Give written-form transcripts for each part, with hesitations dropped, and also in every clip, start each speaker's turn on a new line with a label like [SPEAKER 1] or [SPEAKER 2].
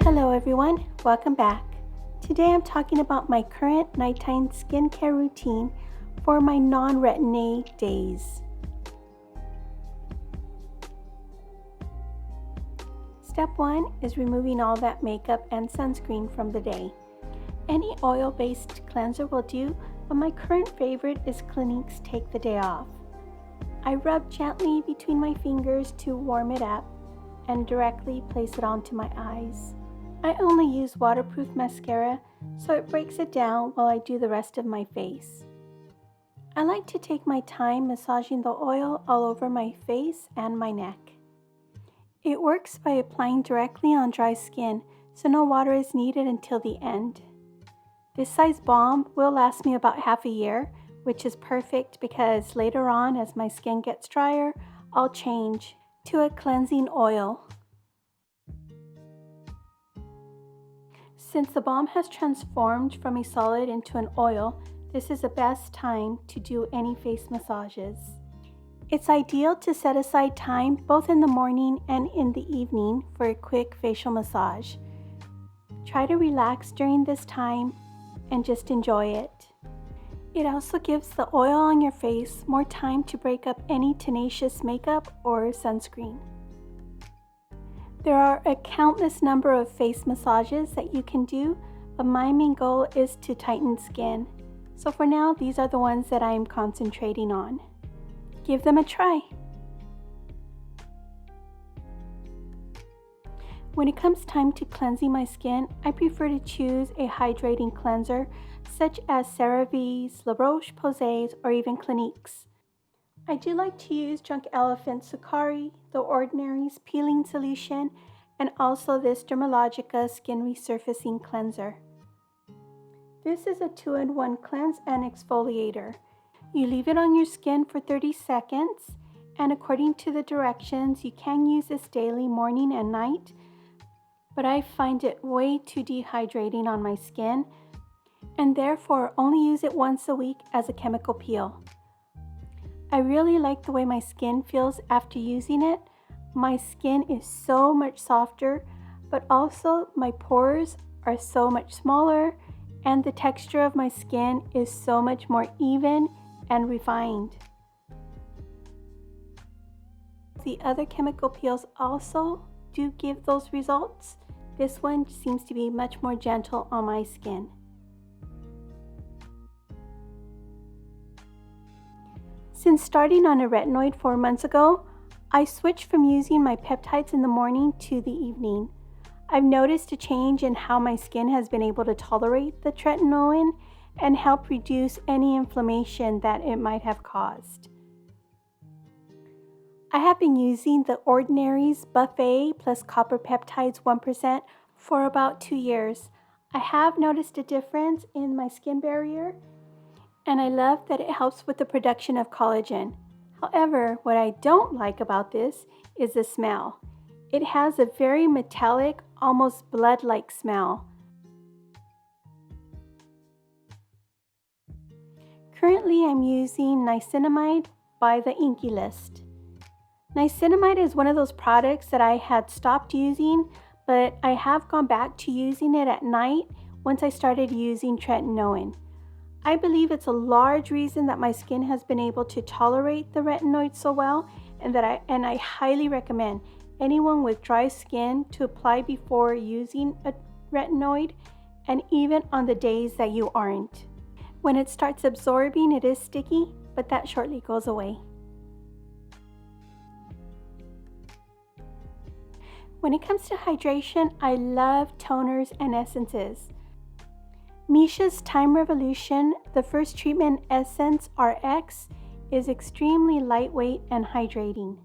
[SPEAKER 1] Hello everyone, welcome back. Today I'm talking about my current nighttime skincare routine for my non-Retinoid days. Step 1 is removing all that makeup and sunscreen from the day. Any oil-based cleanser will do, but my current favorite is Clinique's Take the Day Off. I rub gently between my fingers to warm it up and directly place it onto my eyes. I only use waterproof mascara, so it breaks it down while I do the rest of my face. I like to take my time massaging the oil all over my face and my neck. It works by applying directly on dry skin, so no water is needed until the end. This size balm will last me about half a year, which is perfect because later on, as my skin gets drier, I'll change to a cleansing oil. Since the balm has transformed from a solid into an oil, this is the best time to do any face massages. It's ideal to set aside time both in the morning and in the evening for a quick facial massage. Try to relax during this time and just enjoy it. It also gives the oil on your face more time to break up any tenacious makeup or sunscreen. There are a countless number of face massages that you can do, but my main goal is to tighten skin. So for now, these are the ones that I am concentrating on. Give them a try. When it comes time to cleansing my skin, I prefer to choose a hydrating cleanser such as Cerave's, La Roche-Posay's, or even Clinique's. I do like to use Drunk Elephant Cacay, The Ordinary's peeling solution, and also this Dermalogica skin resurfacing cleanser. This is a 2-in-1 cleanse and exfoliator. You leave it on your skin for 30 seconds, and according to the directions, you can use this daily, morning and night, but I find it way too dehydrating on my skin, and therefore only use it once a week as a chemical peel. I really like the way my skin feels after using it. My skin is so much softer, but also my pores are so much smaller, and the texture of my skin is so much more even and refined. The other chemical peels also do give those results. This one seems to be much more gentle on my skin. Since starting on a retinoid 4 months ago, I switched from using my peptides in the morning to the evening. I've noticed a change in how my skin has been able to tolerate the tretinoin and help reduce any inflammation that it might have caused. I have been using the Ordinary's Buffet plus Copper Peptides 1% for about 2 years. I have noticed a difference in my skin barrier, and I love that it helps with the production of collagen. However, what I don't like about this is the smell. It has a very metallic, almost blood-like smell. Currently, I'm using Niacinamide by the Inkey list. Niacinamide is one of those products that I had stopped using, but I have gone back to using it at night once I started using tretinoin. I believe it's a large reason that my skin has been able to tolerate the retinoid so well, and I highly recommend anyone with dry skin to apply before using a retinoid, and even on the days that you aren't. When it starts absorbing, it is sticky, but that shortly goes away. When it comes to hydration, I love toners and essences. Missha's Time Revolution, the First Treatment Essence RX, is extremely lightweight and hydrating.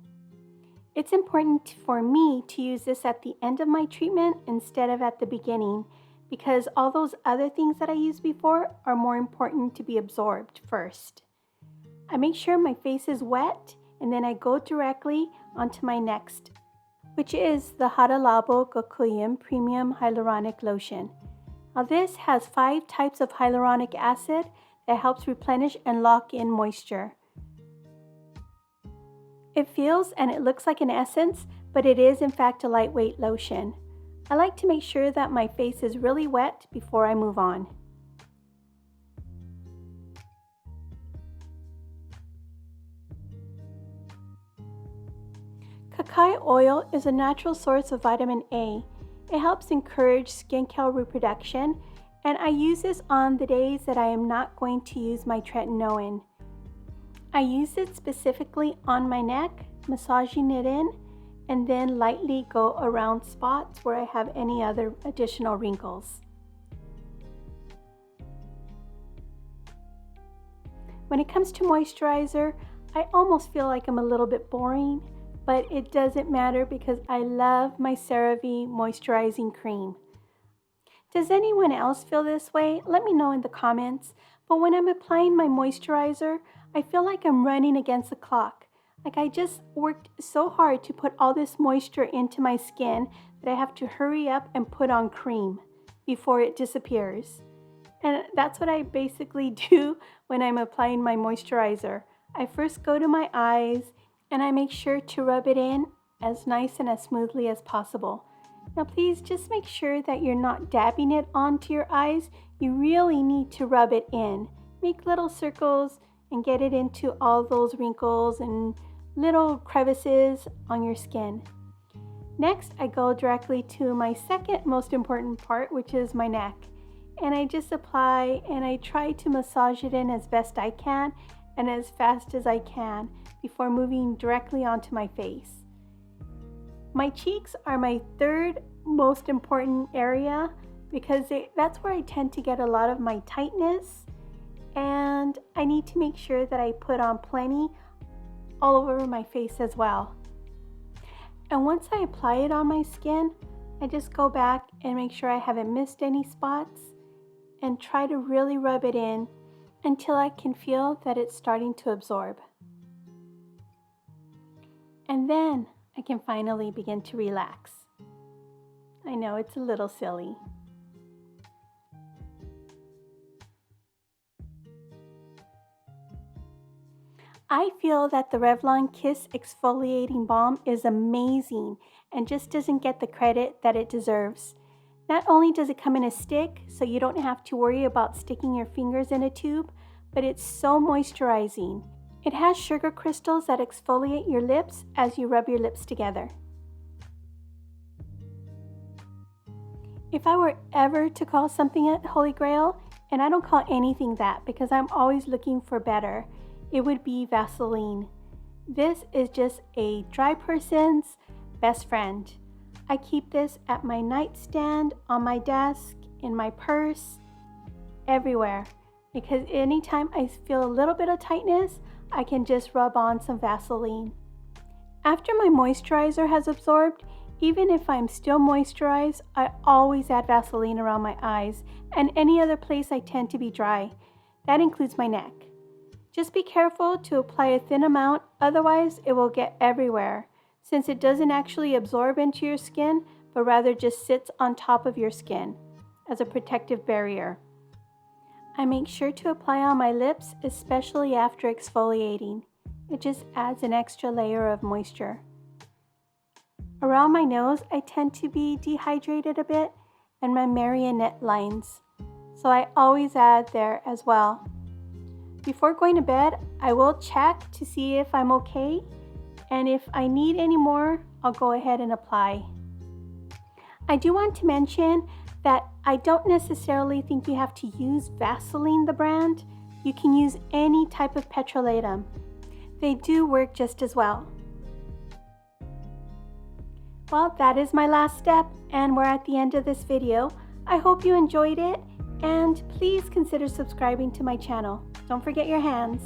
[SPEAKER 1] It's important for me to use this at the end of my treatment instead of at the beginning, because all those other things that I used before are more important to be absorbed first. I make sure my face is wet, and then I go directly onto my next, which is the Hada Labo Gokujyun Premium Hyaluronic Lotion. Now this has 5 types of hyaluronic acid that helps replenish and lock in moisture. It feels and it looks like an essence, but it is in fact a lightweight lotion. I like to make sure that my face is really wet before I move on. Cacay oil is a natural source of vitamin A. It helps encourage skin cell reproduction, and I use this on the days that I am not going to use my tretinoin. I use it specifically on my neck, massaging it in, and then lightly go around spots where I have any other additional wrinkles. When it comes to moisturizer, I almost feel like I'm a little bit boring, but it doesn't matter because I love my Cerave moisturizing cream. Does anyone else feel this way? Let me know in the comments. But when I'm applying my moisturizer, I feel like I'm running against the clock. Like I just worked so hard to put all this moisture into my skin that I have to hurry up and put on cream before it disappears. And that's what I basically do when I'm applying my moisturizer. I first go to my eyes and I make sure to rub it in as nice and as smoothly as possible. Now please just make sure that you're not dabbing it onto your eyes. You really need to rub it in. Make little circles and get it into all those wrinkles and little crevices on your skin. Next, I go directly to my second most important part, which is my neck. And I just apply and I try to massage it in as best I can and as fast as I can before moving directly onto my face. My cheeks are my third most important area because that's where I tend to get a lot of my tightness, and I need to make sure that I put on plenty all over my face as well. And once I apply it on my skin, I just go back and make sure I haven't missed any spots and try to really rub it in until I can feel that it's starting to absorb. And then I can finally begin to relax. I know it's a little silly. I feel that the Revlon Kiss Exfoliating Balm is amazing and just doesn't get the credit that it deserves. Not only does it come in a stick, so you don't have to worry about sticking your fingers in a tube, but it's so moisturizing. It has sugar crystals that exfoliate your lips as you rub your lips together. If I were ever to call something a holy grail, and I don't call anything that because I'm always looking for better, it would be Vaseline. This is just a dry person's best friend. I keep this at my nightstand, on my desk, in my purse, everywhere. Because anytime I feel a little bit of tightness, I can just rub on some Vaseline. After my moisturizer has absorbed, even if I'm still moisturized, I always add Vaseline around my eyes and any other place I tend to be dry. That includes my neck. Just be careful to apply a thin amount, otherwise it will get everywhere, since it doesn't actually absorb into your skin, but rather just sits on top of your skin as a protective barrier. I make sure to apply on my lips, especially after exfoliating. It just adds an extra layer of moisture. Around my nose, I tend to be dehydrated a bit, and my marionette lines, so I always add there as well. Before going to bed, I will check to see if I'm okay, and if I need any more, I'll go ahead and apply. I do want to mention that I don't necessarily think you have to use Vaseline, the brand. You can use any type of Petrolatum. They do work just as well. Well, that is my last step, and we're at the end of this video. I hope you enjoyed it, and please consider subscribing to my channel. Don't forget your hands.